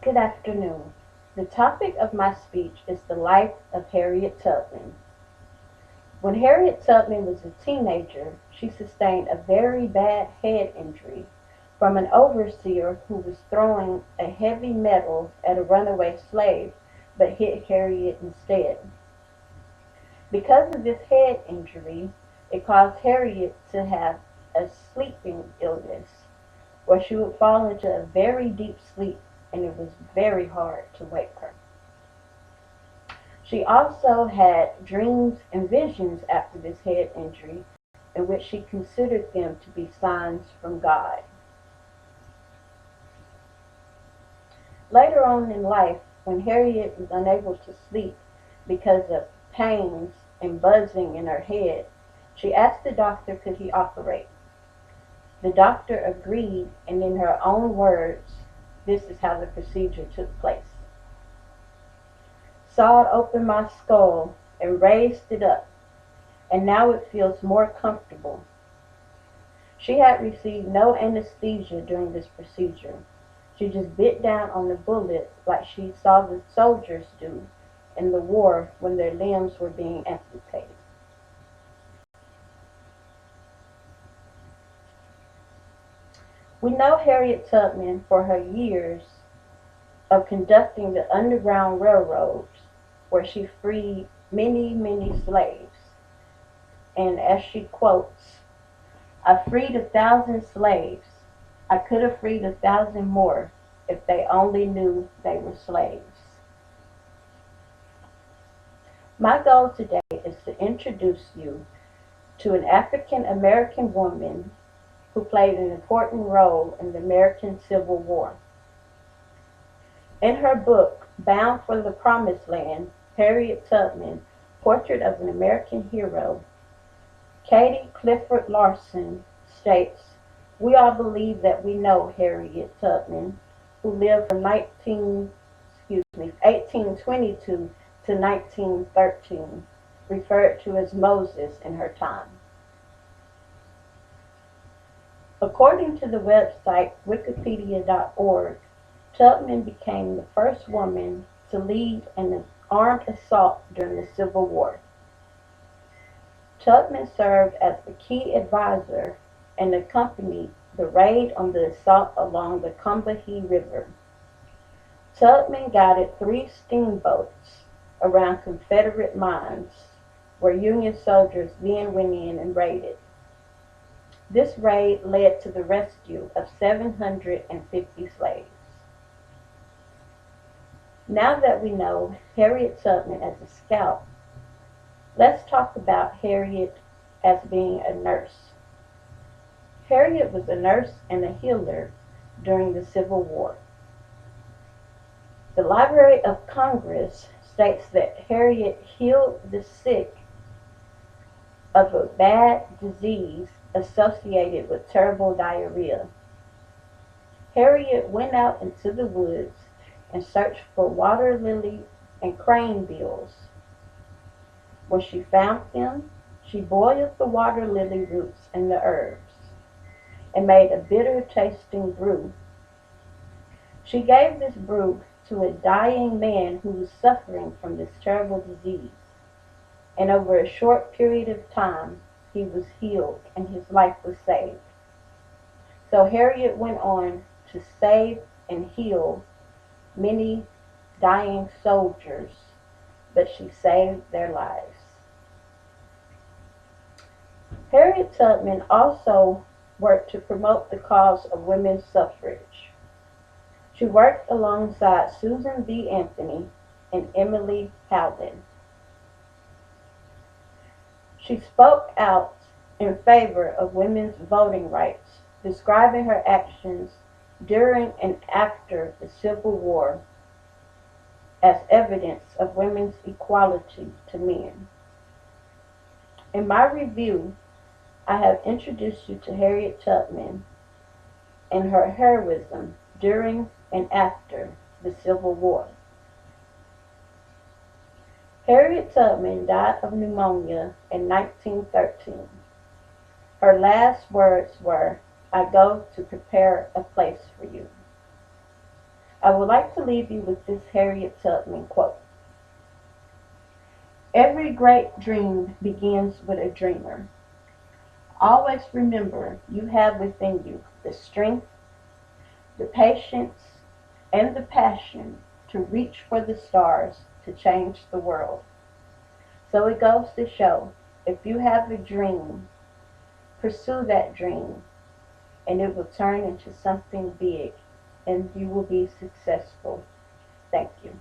Good afternoon. The topic of my speech is the life of Harriet Tubman. When Harriet Tubman was a teenager, she sustained a very bad head injury from an overseer who was throwing a heavy metal at a runaway slave but hit Harriet instead. Because of this head injury, it caused Harriet to have a sleeping illness where she would fall into a very deep sleep and it was very hard to wake her. She also had dreams and visions after this head injury in which she considered them to be signs from God. Later on in life, when Harriet was unable to sleep because of pains and buzzing in her head, she asked the doctor could he operate. The doctor agreed, and in her own words, this is how the procedure took place. Sawed open my skull and raised it up, and now it feels more comfortable. She had received no anesthesia during this procedure. She just bit down on the bullet like she saw the soldiers do in the war when their limbs were being amputated. We know Harriet Tubman for her years of conducting the Underground Railroads, where she freed many, many slaves. And as she quotes, I freed 1,000 slaves. I could have freed 1,000 more if they only knew they were slaves. My goal today is to introduce you to an African American woman who played an important role in the American Civil War. In her book, Bound for the Promised Land, Harriet Tubman, Portrait of an American Hero, Katie Clifford Larson states, we all believe that we know Harriet Tubman, who lived from 1822 to 1913, referred to as Moses in her time. According to the website wikipedia.org, Tubman became the first woman to lead an armed assault during the Civil War. Tubman served as the key advisor and accompanied the raid on the assault along the Combahee River. Tubman guided 3 steamboats around Confederate mines where Union soldiers then went in and raided. This raid led to the rescue of 750 slaves. Now that we know Harriet Tubman as a scout, let's talk about Harriet as being a nurse. Harriet was a nurse and a healer during the Civil War. The Library of Congress states that Harriet healed the sick of a bad disease associated with terrible diarrhea. Harriet went out into the woods and searched for water lily and crane bills. When she found them, she boiled the water lily roots and the herbs and made a bitter tasting brew. She gave this brew to a dying man who was suffering from this terrible disease, and over a short period of time he was healed and his life was saved. So Harriet went on to save and heal many dying soldiers, but she saved their lives. Harriet Tubman also worked to promote the cause of women's suffrage. She worked alongside Susan B. Anthony and Emily Howland. She spoke out in favor of women's voting rights, describing her actions during and after the Civil War as evidence of women's equality to men. In my review, I have introduced you to Harriet Tubman and her heroism during and after the Civil War. Harriet Tubman died of pneumonia in 1913. Her last words were, I go to prepare a place for you. I would like to leave you with this Harriet Tubman quote. Every great dream begins with a dreamer. Always remember you have within you the strength, the patience, and the passion to reach for the stars to change the world. So it goes to show, if you have a dream, pursue that dream, and it will turn into something big, and you will be successful. Thank you.